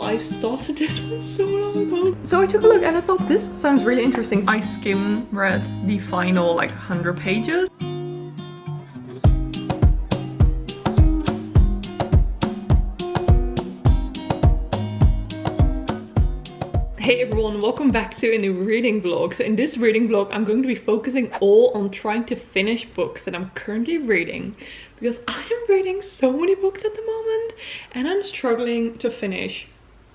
I've started this one so long ago. So I took a look and I thought this sounds really interesting. I read the final like 100 pages. Hey everyone, welcome back to a new reading vlog. So in this reading vlog, I'm going to be focusing all on trying to finish books that I'm currently reading, because I am reading so many books at the moment and I'm struggling to finish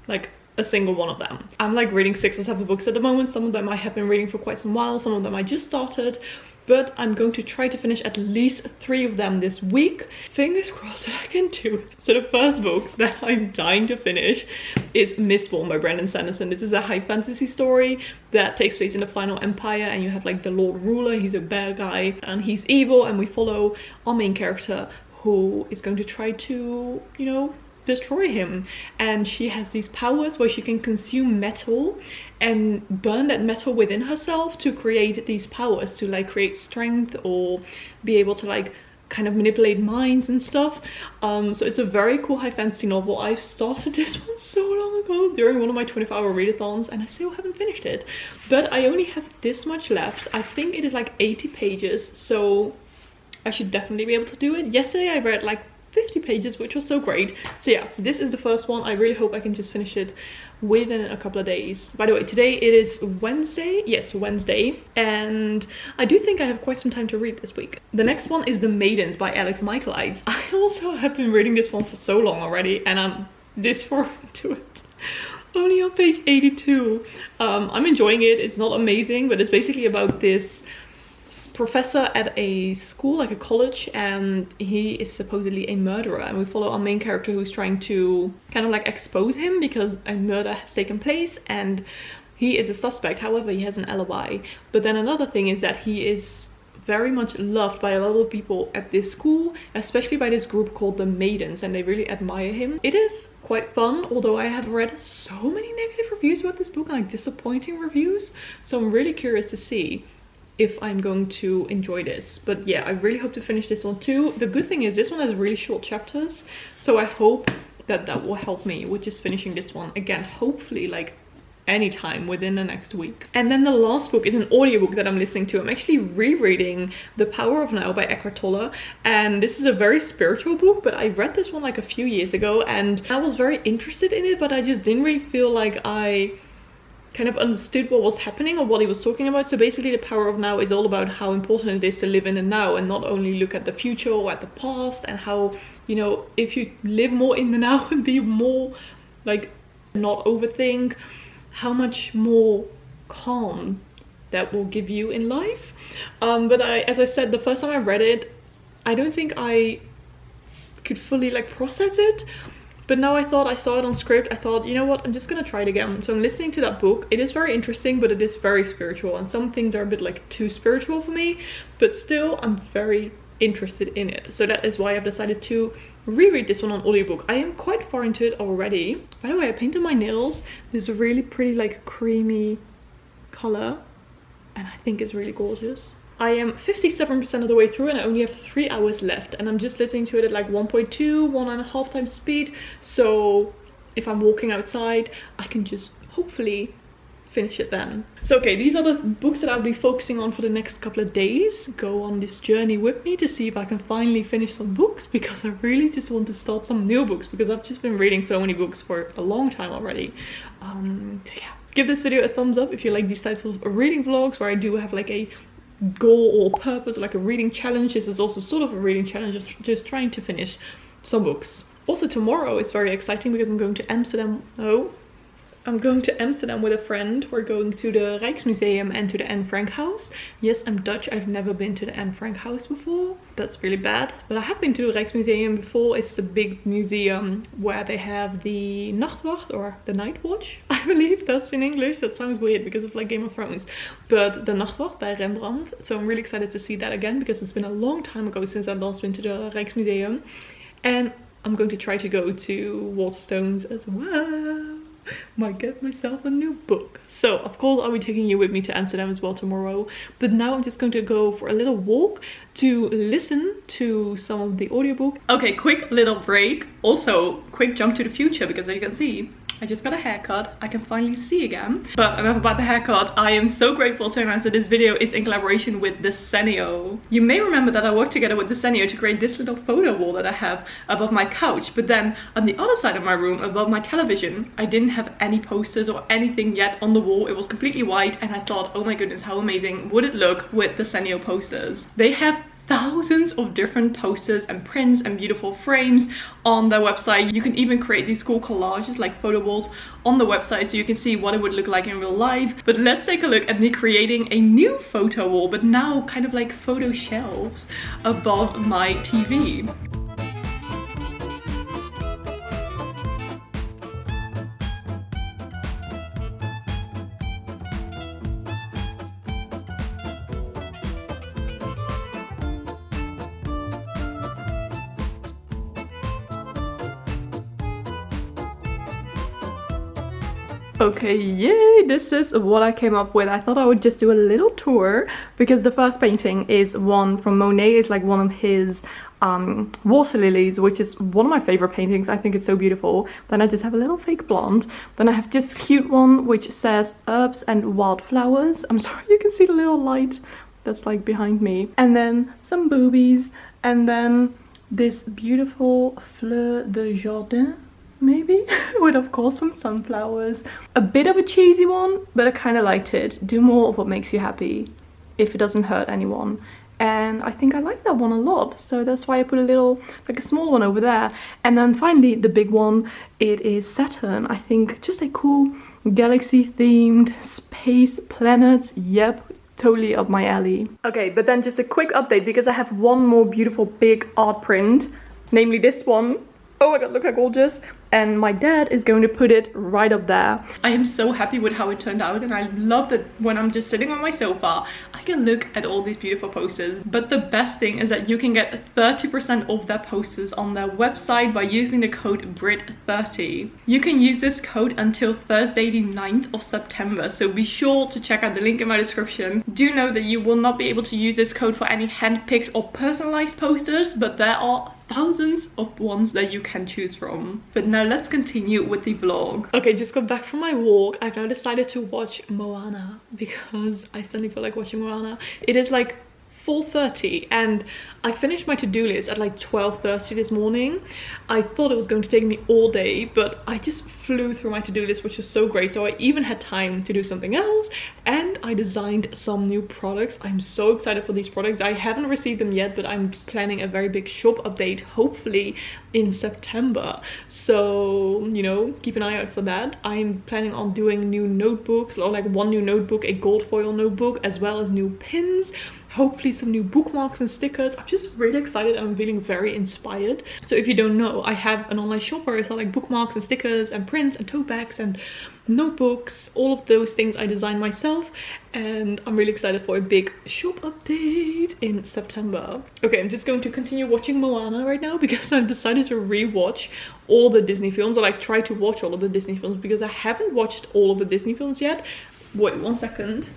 like a single one of them. I'm like reading 6 or 7 books at the moment. Some of them I have been reading for quite some while, some of them I just started, but I'm going to try to finish at least 3 of them this week. Fingers crossed that I can do it. So the first book that I'm dying to finish is Mistborn by Brandon Sanderson. This is a high fantasy story that takes place in the Final Empire, and you have like the Lord Ruler. He's a bad guy and he's evil, and we follow our main character who is going to try to, you know, destroy him. And she has these powers where she can consume metal and burn that metal within herself to create these powers to like create strength or be able to like kind of manipulate minds and stuff. So it's a very cool high fantasy novel. I started this one so long ago during one of my 24-hour readathons and I still haven't finished it, but I only have this much left. I think it is like 80 pages, so I should definitely be able to do it. Yesterday I read like 50 pages, which was so great. So yeah, this is the first one. I really hope I can just finish it within a couple of days. By the way, today it is Wednesday. Yes, Wednesday. And I do think I have quite some time to read this week. The next one is The Maidens by Alex Michaelides. I also have been reading this one for so long already, and I'm this far into it. Only on page 82. I'm enjoying it. It's not amazing, but it's basically about this professor at a school, like a college, and he is supposedly a murderer, and we follow our main character who's trying to kind of like expose him because a murder has taken place and he is a suspect. However, he has an alibi. But then another thing is that he is very much loved by a lot of people at this school, especially by this group called the Maidens, and they really admire him. It is quite fun, although I have read so many negative reviews about this book and like disappointing reviews, so I'm really curious to see if I'm going to enjoy this. But yeah, I really hope to finish this one too. The good thing is this one has really short chapters, so I hope that that will help me with just finishing this one again, hopefully like anytime within the next week. And then the last book is an audiobook that I'm listening to. I'm actually rereading The Power of Now by Eckhart Tolle, and this is a very spiritual book, but I read this one like a few years ago and I was very interested in it, but I just didn't really feel like I kind of understood what was happening or what he was talking about. So basically The Power of Now is all about how important it is to live in the now and not only look at the future or at the past, and how, you know, if you live more in the now and be more like not overthink, how much more calm that will give you in life. But as I said, the first time I read it, I don't think I could fully like process it. But now I saw it on script, I thought, you know what, I'm just gonna try it again. So I'm listening to that book. It is very interesting, but it is very spiritual, and some things are a bit like too spiritual for me, but still I'm very interested in it. So that is why I've decided to reread this one on audiobook. I am quite far into it already. By the way, I painted my nails this really pretty like creamy color, and I think it's really gorgeous. I am 57% of the way through and I only have 3 hours left, and I'm just listening to it at like 1.2, 1.5 times speed. So if I'm walking outside, I can just hopefully finish it then. So okay, these are the books that I'll be focusing on for the next couple of days. Go on this journey with me to see if I can finally finish some books, because I really just want to start some new books, because I've just been reading so many books for a long time already. So yeah, give this video a thumbs up if you like these types of reading vlogs where I do have like a goal or purpose, like a reading challenge. This is also sort of a reading challenge, just trying to finish some books. Also tomorrow is very exciting because I'm going to Amsterdam. I'm going to Amsterdam with a friend. We're going to the Rijksmuseum and to the Anne Frank house. Yes, I'm Dutch. I've never been to the Anne Frank house before. That's really bad. But I have been to the Rijksmuseum before. It's the big museum where they have the Nachtwacht, or the Night Watch. I believe that's in English. That sounds weird because of like Game of Thrones. But the Nachtwacht by Rembrandt. So I'm really excited to see that again, because it's been a long time ago since I've last been to the Rijksmuseum. And I'm going to try to go to Waterstones as well. Might get myself a new book. So of course I'll be taking you with me to Amsterdam as well tomorrow, but now I'm just going to go for a little walk to listen to some of the audiobook. Okay, quick little break. Also quick jump to the future, because as you can see I just got a haircut. I can finally see again. But enough about the haircut. I am so grateful to announce that this video is in collaboration with Desenio. You may remember that I worked together with Desenio to create this little photo wall that I have above my couch. But then on the other side of my room, above my television, I didn't have any posters or anything yet on the wall. It was completely white, and I thought, oh my goodness, how amazing would it look with Desenio posters. They have thousands of different posters and prints and beautiful frames on their website. You can even create these cool collages like photo walls on the website so you can see what it would look like in real life. But let's take a look at me creating a new photo wall, but now kind of like photo shelves above my TV. Okay, yay, this is what I came up with. I thought I would just do a little tour because the first painting is one from Monet. It's like one of his water lilies, which is one of my favorite paintings. I think it's so beautiful. Then I just have a little fake blonde. Then I have this cute one which says herbs and wildflowers. I'm sorry, you can see the little light that's like behind me. And then some boobies, and then this beautiful fleur de jardin, maybe, with of course some sunflowers. A bit of a cheesy one, but I kind of liked it. Do more of what makes you happy if it doesn't hurt anyone. And I think I like that one a lot, so that's why I put a little, like a small one over there. And then finally the big one, it is Saturn. I think just a cool galaxy themed space planets. Yep, totally up my alley. Okay, but then just a quick update because I have one more beautiful big art print, namely this one. Oh my god, look how gorgeous. And my dad is going to put it right up there. I am so happy with how it turned out, and I love that when I'm just sitting on my sofa, I can look at all these beautiful posters. But the best thing is that you can get 30% off their posters on their website by using the code BRIT30. You can use this code until Thursday the 9th of September, so be sure to check out the link in my description. Do know that you will not be able to use this code for any hand-picked or personalized posters, but there are thousands of ones that you can choose from. But now let's continue with the vlog. Okay, just got back from my walk. I've now decided to watch Moana because I suddenly feel like watching Moana. It is like 4:30 and I finished my to-do list at like 12:30 this morning. I thought it was going to take me all day, but I just flew through my to-do list, which was so great. So I even had time to do something else, and I designed some new products. I'm so excited for these products. I haven't received them yet, but I'm planning a very big shop update, hopefully in September. So, you know, keep an eye out for that. I'm planning on doing new notebooks, or like one new notebook, a gold foil notebook, as well as new pins. Hopefully some new bookmarks and stickers. I'm just really excited and I'm feeling very inspired. So if you don't know, I have an online shop where I sell like bookmarks and stickers and prints and tote bags and notebooks. All of those things I designed myself, and I'm really excited for a big shop update in September. Okay, I'm just going to continue watching Moana right now because I've decided to rewatch all the Disney films, or like try to watch all of the Disney films, because I haven't watched all of the Disney films yet. Wait 1 second.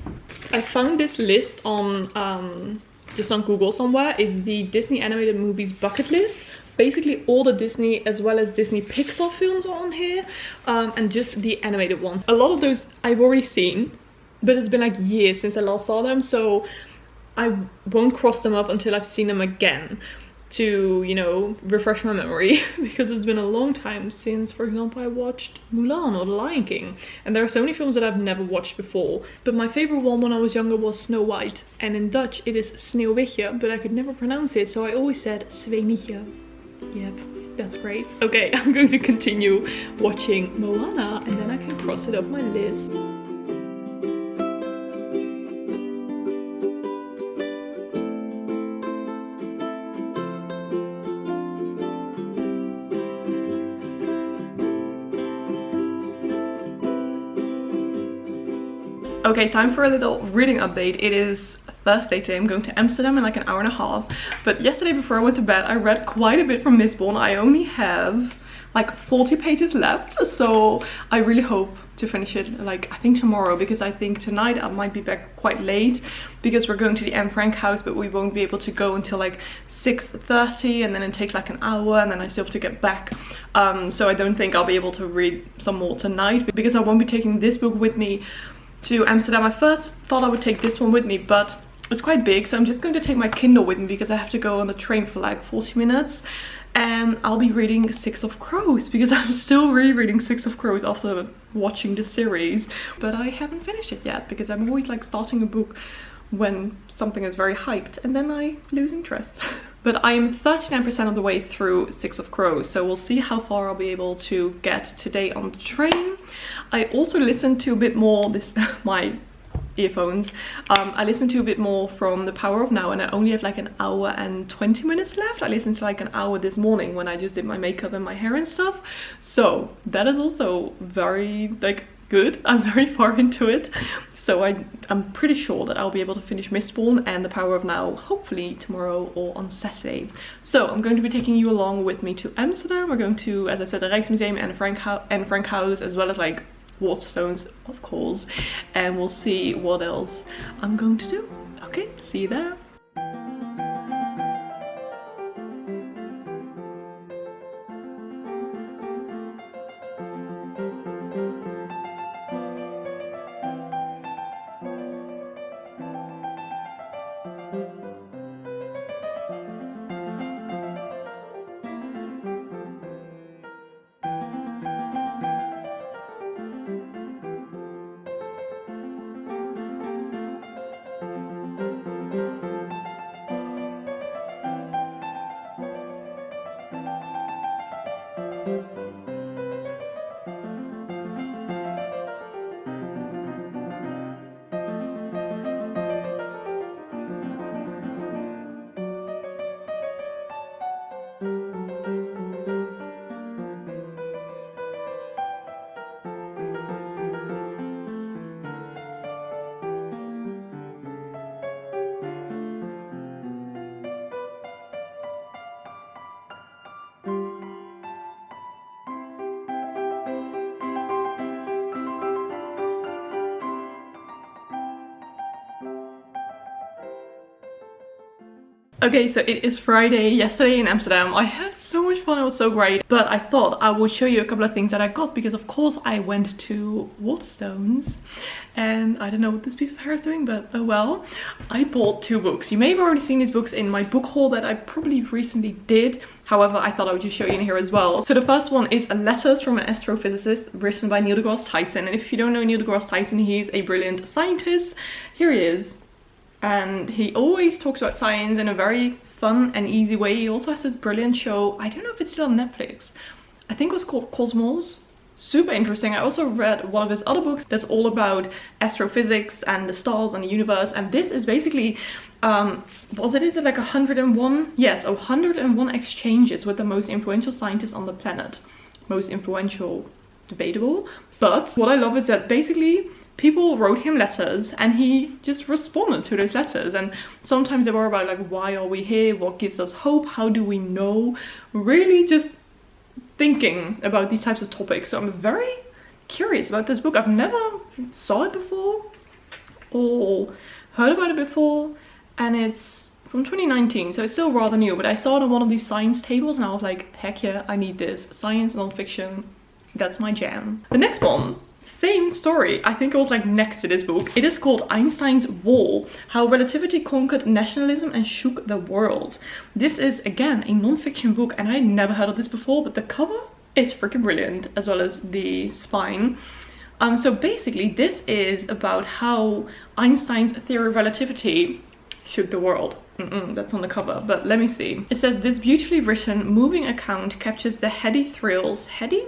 I found this list on just on Google somewhere. It's the Disney animated movies bucket list. Basically all the Disney as well as Disney Pixar films are on here, and just the animated ones. A lot of those I've already seen, but it's been like years since I last saw them, so I won't cross them up until I've seen them again to, you know, refresh my memory because it's been a long time since, for example, I watched Mulan or The Lion King, and there are so many films that I've never watched before. But my favorite one when I was younger was Snow White, and in Dutch it is Sneeuwwitje, but I could never pronounce it, so I always said Zweenietje. Yep, that's great. Okay, I'm going to continue watching Moana and then I can cross it off my list. Okay, time for a little reading update. It is Thursday today. I'm going to Amsterdam in like an hour and a half. But yesterday before I went to bed, I read quite a bit from Miss Bon. I only have like 40 pages left, so I really hope to finish it like I think tomorrow, because I think tonight I might be back quite late because we're going to the Anne Frank house, but we won't be able to go until like 6:30, and then it takes like an hour, and then I still have to get back. So I don't think I'll be able to read some more tonight because I won't be taking this book with me to Amsterdam. I first thought I would take this one with me, but it's quite big, so I'm just going to take my Kindle with me because I have to go on the train for like 40 minutes. And I'll be reading Six of Crows because I'm still rereading Six of Crows after watching the series, but I haven't finished it yet because I'm always like starting a book when something is very hyped and then I lose interest. But I am 39% of the way through Six of Crows, so we'll see how far I'll be able to get today on the train. I also listened to a bit more my earphones. I listened to a bit more from The Power of Now, and I only have like an hour and 20 minutes left. I listened to like an hour this morning when I just did my makeup and my hair and stuff, so that is also very like good. I'm very far into it, so I'm pretty sure that I'll be able to finish Mistborn and The Power of Now hopefully tomorrow or on Saturday. So I'm going to be taking you along with me to Amsterdam. We're going to, as I said, the Rijksmuseum and Frank House, as well as like Waterstones, of course, and we'll see what else I'm going to do. Okay, see you there. Okay, so it is Friday. Yesterday in Amsterdam I had so much fun, it was so great, but I thought I would show you a couple of things that I got because of course I went to Waterstones, and I don't know what this piece of hair is doing, but oh well. I bought two books. You may have already seen these books in my book haul that I probably recently did, however I thought I would just show you in here as well. So the first one is Letters from an Astrophysicist, written by Neil deGrasse Tyson, and if you don't know Neil deGrasse Tyson, he's a brilliant scientist. Here he is. And he always talks about science in a very fun and easy way. He also has this brilliant show, I don't know if it's still on Netflix, I think it was called Cosmos. Super interesting. I also read one of his other books that's all about astrophysics and the stars and the universe, and this is basically is it like 101? Yes, 101 exchanges with the most influential scientists on the planet. Most influential, debatable, but what I love is that basically people wrote him letters and he just responded to those letters, and sometimes they were about like, why are we here, what gives us hope, how do we know, really just thinking about these types of topics. So I'm very curious about this book. I've never saw it before or heard about it before, and it's from 2019, so it's still rather new, but I saw it on one of these science tables and I was like, heck yeah, I need this. Science, non-fiction, that's my jam. The next one, same story, I think it was like next to this book. It is called Einstein's Wall, How Relativity Conquered Nationalism and Shook the World. This is again a non-fiction book, and I had never heard of this before, but the cover is freaking brilliant, as well as the spine. So basically this is about how Einstein's theory of relativity shook the world. That's on the cover, but let me see. It says, this beautifully written, moving account captures the heady thrills, heady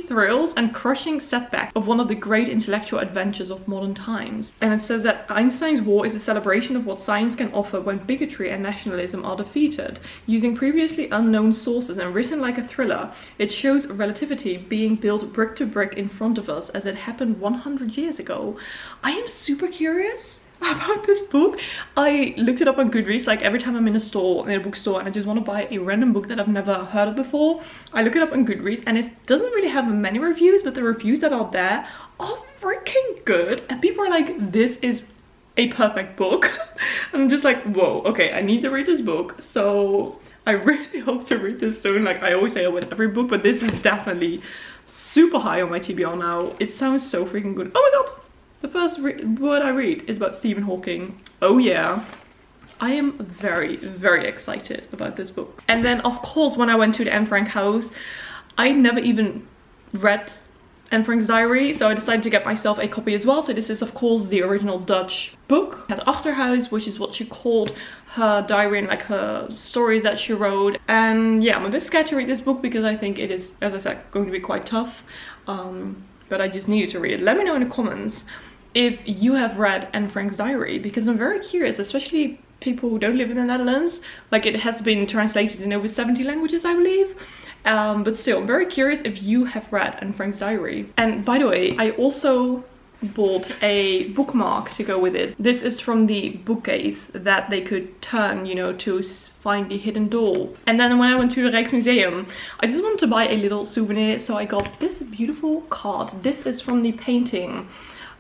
thrills and crushing setback of one of the great intellectual adventures of modern times. And it says that Einstein's War is a celebration of what science can offer when bigotry and nationalism are defeated. Using previously unknown sources and written like a thriller, it shows relativity being built brick to brick in front of us as it happened 100 years ago. I am super curious about this book. I looked it up on Goodreads. Like every time I'm in a bookstore and I just want to buy a random book that I've never heard of before, I look it up on Goodreads, and it doesn't really have many reviews, but the reviews that are there are freaking good, and people are like, this is a perfect book. And I'm just like, whoa, okay, I need to read this book. So I really hope to read this soon. Like I always say with every book, but this is definitely super high on my TBR now. It sounds so freaking good. Oh my god, the first word I read is about Stephen Hawking. Oh yeah. I am very, very excited about this book. And then of course, when I went to the Anne Frank house, I never even read Anne Frank's diary, so I decided to get myself a copy as well. So this is of course the original Dutch book at Achterhuis, which is what she called her diary and like her stories that she wrote. And yeah, I'm a bit scared to read this book because I think it is, as I said, going to be quite tough, but I just needed to read it. Let me know in the comments if you have read Anne Frank's diary, because I'm very curious, especially people who don't live in the Netherlands. Like it has been translated in over 70 languages, I believe. But still, I'm very curious if you have read Anne Frank's diary. And by the way, I also bought a bookmark to go with it. This is from the bookcase that they could turn, you know, to find the hidden doll. And then when I went to the Rijksmuseum, I just wanted to buy a little souvenir, so I got this beautiful card. This is from the painting,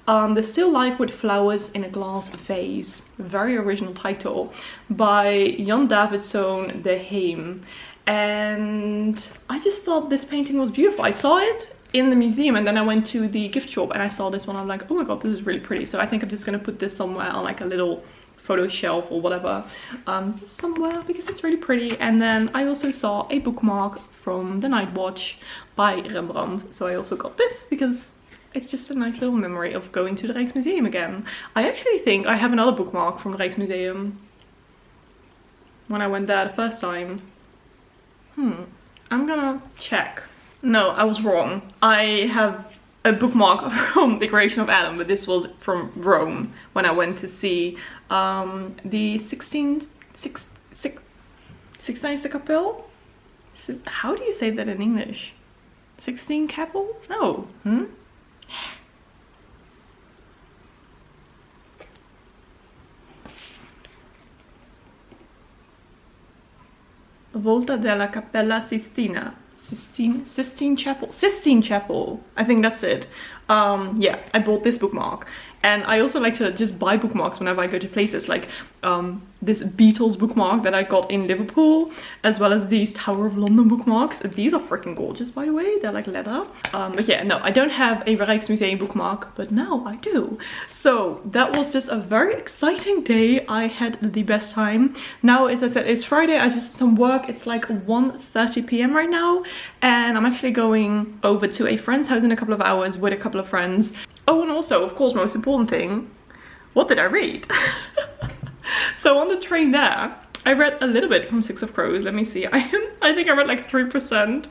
The Still Life with Flowers in a Glass Vase. Very original title by Jan Davidson de Heem. And I just thought this painting was beautiful. I saw it in the museum and then I went to the gift shop and I saw this one. I'm like, oh my god, this is really pretty. So I think I'm just gonna put this somewhere on like a little photo shelf or whatever, just somewhere, because it's really pretty. And then I also saw a bookmark from The Night Watch by Rembrandt. So I also got this because it's just a nice little memory of going to the Rijksmuseum again. I actually think I have another bookmark from the Rijksmuseum when I went there the first time. I'm gonna check. No, I was wrong. I have a bookmark from the Creation of Adam, but this was from Rome when I went to see the 16th Kapelle? How do you say that in English? 16 Kapelle? No. Volta della Cappella Sistina. Sistine Chapel. I think that's it. Yeah, I bought this bookmark. And I also like to just buy bookmarks whenever I go to places, like this Beatles bookmark that I got in Liverpool, as well as these Tower of London bookmarks. These are freaking gorgeous, by the way. They're like leather. But yeah, no, I don't have a Rijksmuseum bookmark, but now I do. So that was just a very exciting day. I had the best time. Now, as I said, it's Friday. I just did some work. It's like 1:30 p.m. right now. And I'm actually going over to a friend's house in a couple of hours with a couple of friends. Oh, and also, of course, most important thing, what did I read? So on the train there, I read a little bit from Six of Crows. Let me see. I think I read like 3%.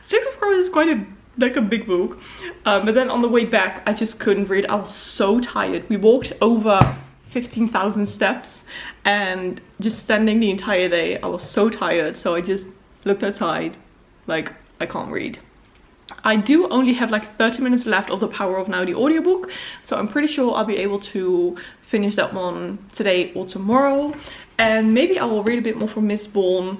Six of Crows is quite a big book. But then on the way back, I just couldn't read. I was so tired. We walked over 15,000 steps and just standing the entire day. I was so tired. So I just looked outside like, I can't read. I do only have like 30 minutes left of The Power of Now, the audiobook, so I'm pretty sure I'll be able to finish that one today or tomorrow. And maybe I will read a bit more from Miss Bourne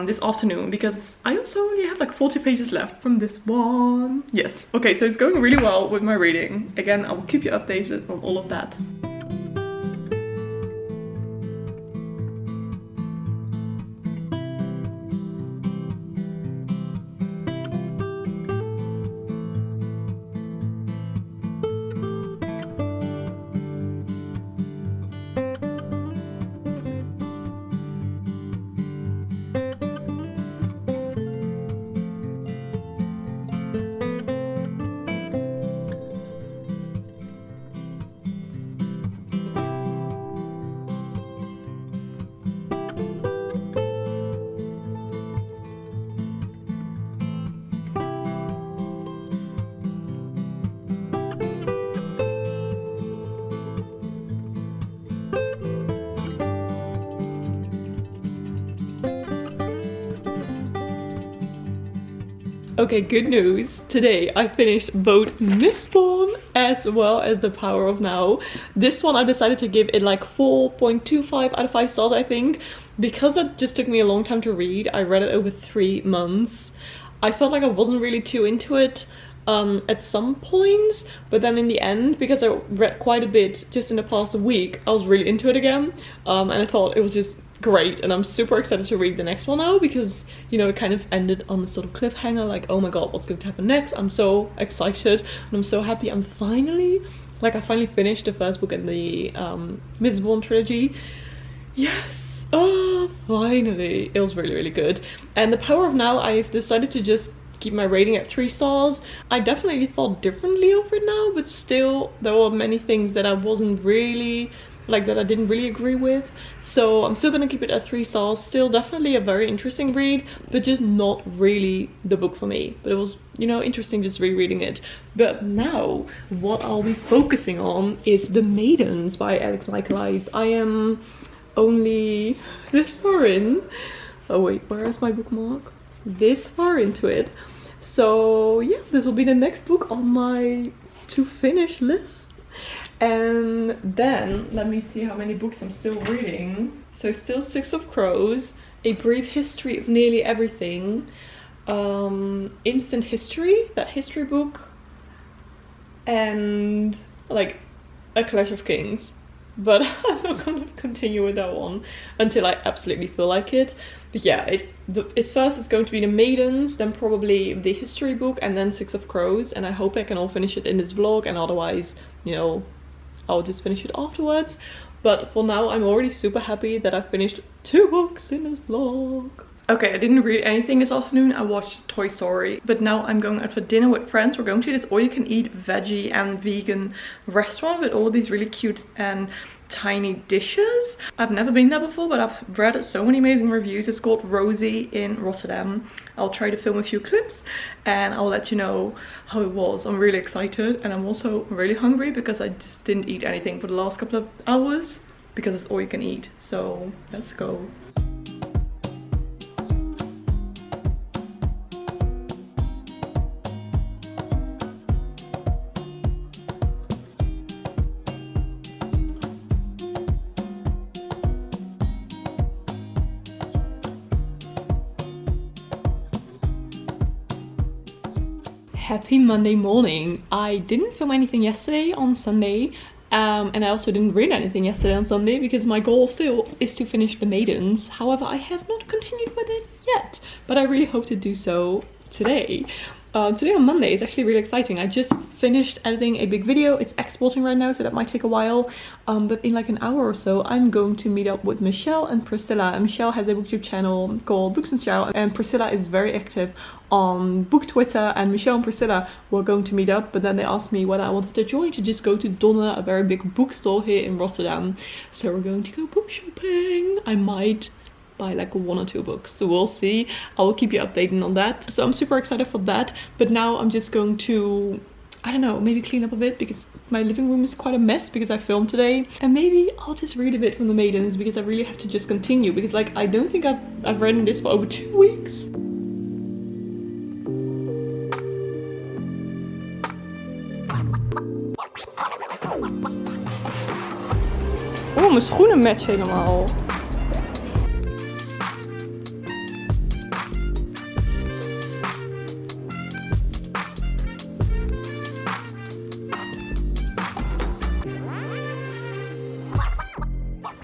this afternoon, because I also only have like 40 pages left from this one. Yes, okay, so it's going really well with my reading. Again, I will keep you updated on all of that. Okay, good news. Today I finished both Miss Bourne as well as The Power of Now. This one I decided to give it like 4.25 out of 5 stars, I think, because it just took me a long time to read. I read it over 3 months. I felt like I wasn't really too into it at some points, but then in the end, because I read quite a bit just in the past week, I was really into it again, and I thought it was just great, and I'm super excited to read the next one now, because, you know, it kind of ended on a sort of cliffhanger, like, oh my god, what's going to happen next? I'm so excited, and I'm so happy I'm finally, like, I finally finished the first book in the Mistborn trilogy. Yes! Oh, finally! It was really, really good. And The Power of Now, I've decided to just keep my rating at 3 stars. I definitely thought differently of it now, but still, there were many things that I wasn't really, like, that I didn't really agree with. So I'm still gonna keep it at 3 stars. Still definitely a very interesting read, but just not really the book for me. But it was, you know, interesting just rereading it. But now, what I'll be focusing on is The Maidens by Alex Michaelides. I am only this far in. Oh wait, where is my bookmark? This far into it. So yeah, this will be the next book on my to finish list. And then let me see how many books I'm still reading. So still 6 of Crows, A Brief History of Nearly Everything, Instant History, that history book, and like A Clash of Kings. But I'm not gonna continue with that one until I absolutely feel like it. But yeah, it's first it's going to be The Maidens, then probably the history book, and then 6 of Crows. And I hope I can all finish it in this vlog, and otherwise, you know, I'll just finish it afterwards. But for now, I'm already super happy that I finished 2 books in this vlog. Okay, I didn't read anything this afternoon. I watched Toy Story, but now I'm going out for dinner with friends. We're going to this all-you-can-eat veggie and vegan restaurant with all these really cute and tiny dishes. I've never been there before, but I've read so many amazing reviews. It's called Rosie in Rotterdam. I'll try to film a few clips and I'll let you know how it was. I'm really excited, and I'm also really hungry because I just didn't eat anything for the last couple of hours because it's all you can eat. So let's go. Happy Monday morning. I didn't film anything yesterday on Sunday, and I also didn't read anything yesterday on Sunday because my goal still is to finish The Maidens. However, I have not continued with it yet, but I really hope to do so today. Today on Monday is actually really exciting. I just finished editing a big video. It's exporting right now, so that might take a while. But in like an hour or so, I'm going to meet up with Michelle and Priscilla. And Michelle has a booktube channel called Books Michelle, and Priscilla is very active on book Twitter. And Michelle and Priscilla were going to meet up, but then they asked me whether I wanted to join to just go to Donna, a very big bookstore here in Rotterdam. So we're going to go book shopping. I might buy like 1 or 2 books, so we'll see. I will keep you updated on that. So I'm super excited for that. But now I'm just going to, I don't know, maybe clean up a bit because my living room is quite a mess because I filmed today. And maybe I'll just read a bit from The Maidens because I really have to just continue, because like I don't think I've read this for over 2 weeks. Oh, mijn schoenen matchen helemaal.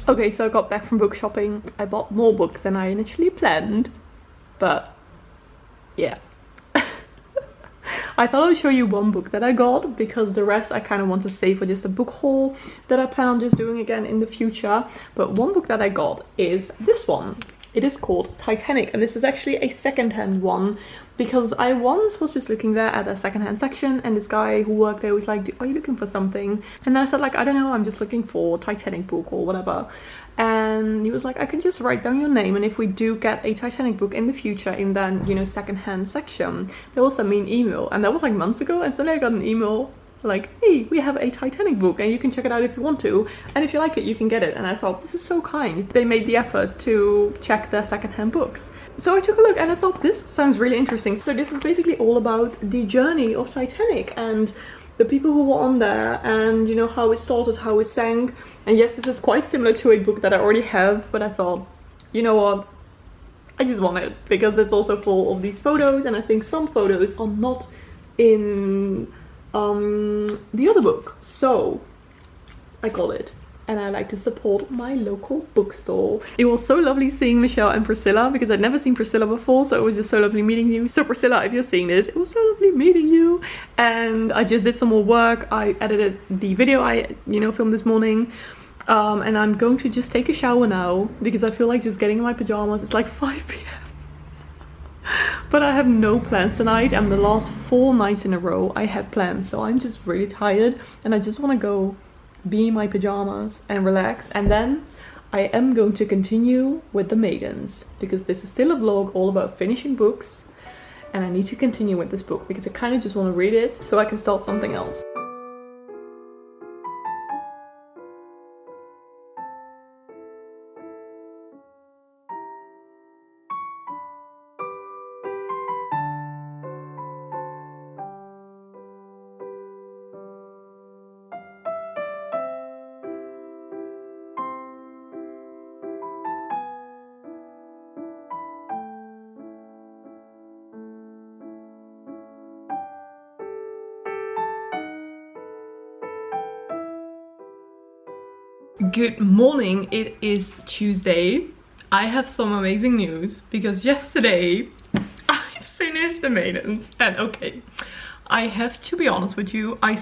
Okay, so I got back from book shopping. I bought more books than I initially planned, but yeah. I thought I'd show you 1 book that I got, because the rest I kind of want to save for just a book haul that I plan on just doing again in the future. But 1 book that I got is this one. It is called Titanic, and this is actually a second-hand one, because I once was just looking there at a second-hand section, and this guy who worked there was like, are you looking for something? And then I said like, I don't know, I'm just looking for Titanic book or whatever. And he was like, I can just write down your name, and if we do get a Titanic book in the future in that, you know, second-hand section, they will send me an email. And that was like months ago, and suddenly I got an email like, hey, we have a Titanic book and you can check it out if you want to, and if you like it you can get it. And I thought, this is so kind. They made the effort to check their secondhand books. So I took a look and I thought, this sounds really interesting. So this is basically all about the journey of Titanic, and the people who were on there, and you know, how it started, how it sank. And yes, this is quite similar to a book that I already have, but I thought, you know what, I just want it because it's also full of these photos, and I think some photos are not in the other book, so I got it. And I like to support my local bookstore. It was so lovely seeing Michelle and Priscilla because I'd never seen Priscilla before, so it was just so lovely meeting you. So Priscilla, if you're seeing this, it was so lovely meeting you. And I just did some more work. I edited the video I, you know, filmed this morning. And I'm going to just take a shower now because I feel like just getting in my pajamas. It's like 5 p.m. But I have no plans tonight, and the last 4 nights in a row I had plans, so I'm just really tired and I just want to go be in my pajamas and relax. And then I am going to continue with the Maidens because this is still a vlog all about finishing books, and I need to continue with this book because I kind of just want to read it so I can start something else. Good morning, it is Tuesday. I have some amazing news because yesterday I finished the Maidens, and okay, I have to be honest with you, I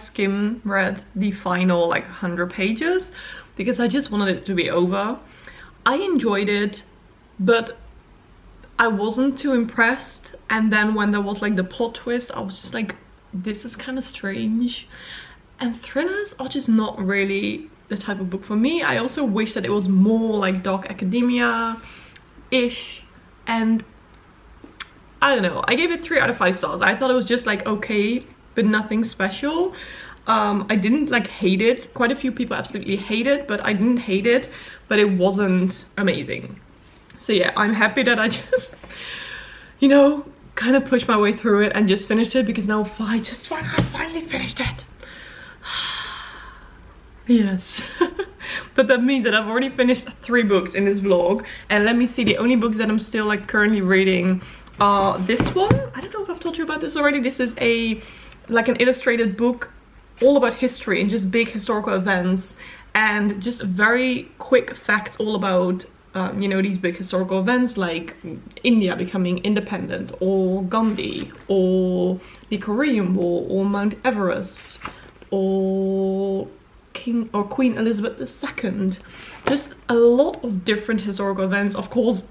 read the final like 100 pages because I just wanted it to be over. I enjoyed it, but I wasn't too impressed, and then when there was like the plot twist, I was just like, this is kind of strange. And thrillers are just not really the type of book for me. I also wish that it was more like dark academia-ish, and I don't know, I gave it 3 out of 5 stars. I thought it was just like okay, but nothing special. I didn't like hate it. Quite a few people absolutely hate it, but I didn't hate it, but it wasn't amazing. So yeah, I'm happy that I just, you know, kind of pushed my way through it and just finished it, because now I finally finished it. Yes. But that means that I've already finished 3 books in this vlog, and let me see, the only books that I'm still like currently reading are this one. I don't know if I've told you about this already. This is a like an illustrated book all about history and just big historical events, and just very quick facts all about you know, these big historical events like India becoming independent, or Gandhi, or the Korean War, or Mount Everest, or King or Queen Elizabeth II. Just a lot of different historical events. Of course,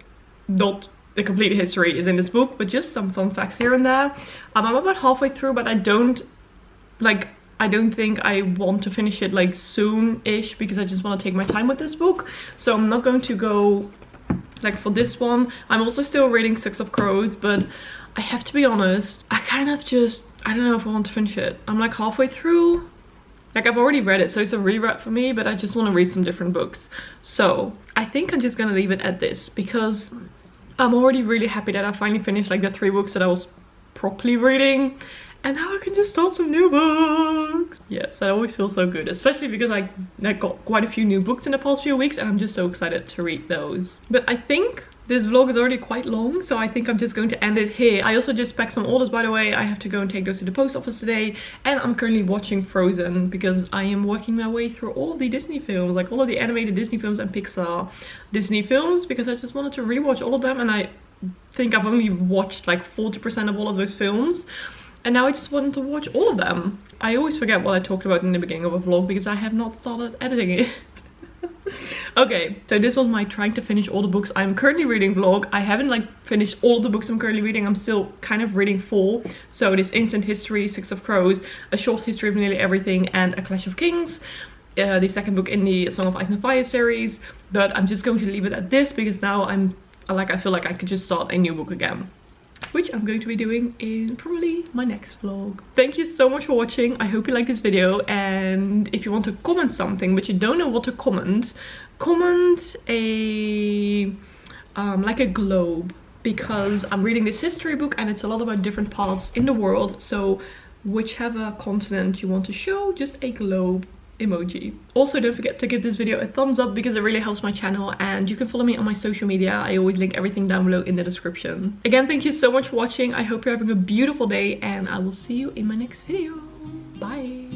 not the complete history is in this book, but just some fun facts here and there. I'm about halfway through, but I don't think I want to finish it like soon-ish, because I just want to take my time with this book. So I'm not going to go like for this one. I'm also still reading Six of Crows, but I have to be honest, I kind of just, I don't know if I want to finish it. I'm like halfway through. Like, I've already read it, so it's a reread for me, but I just want to read some different books. So I think I'm just gonna leave it at this, because I'm already really happy that I finally finished like the 3 books that I was properly reading, and now I can just start some new books. Yes, that always feels so good, especially because I got quite a few new books in the past few weeks, and I'm just so excited to read those. But I think this vlog is already quite long, so I think I'm just going to end it here. I also just packed some orders, by the way. I have to go and take those to the post office today, and I'm currently watching Frozen because I am working my way through all of the Disney films, like all of the animated Disney films and Pixar Disney films, because I just wanted to rewatch all of them, and I think I've only watched like 40% of all of those films, and now I just wanted to watch all of them. I always forget what I talked about in the beginning of a vlog because I have not started editing it. Okay, so this was my trying to finish all the books I'm currently reading vlog. I haven't like finished all of the books I'm currently reading. I'm still kind of reading 4. So this Ancient History, Six of Crows, A Short History of Nearly Everything, and A Clash of Kings. The 2nd book in the Song of Ice and Fire series. But I'm just going to leave it at this because now I feel like I could just start a new book again, which I'm going to be doing in probably my next vlog. Thank you so much for watching. I hope you like this video, and if you want to comment something but you don't know what to comment a like a globe, because I'm reading this history book and it's a lot about different parts in the world. So whichever continent you want to show, just a globe emoji. Also, don't forget to give this video a thumbs up because it really helps my channel, and you can follow me on my social media. I always link everything down below in the description. Again, thank you so much for watching. I hope you're having a beautiful day, and I will see you in my next video. Bye.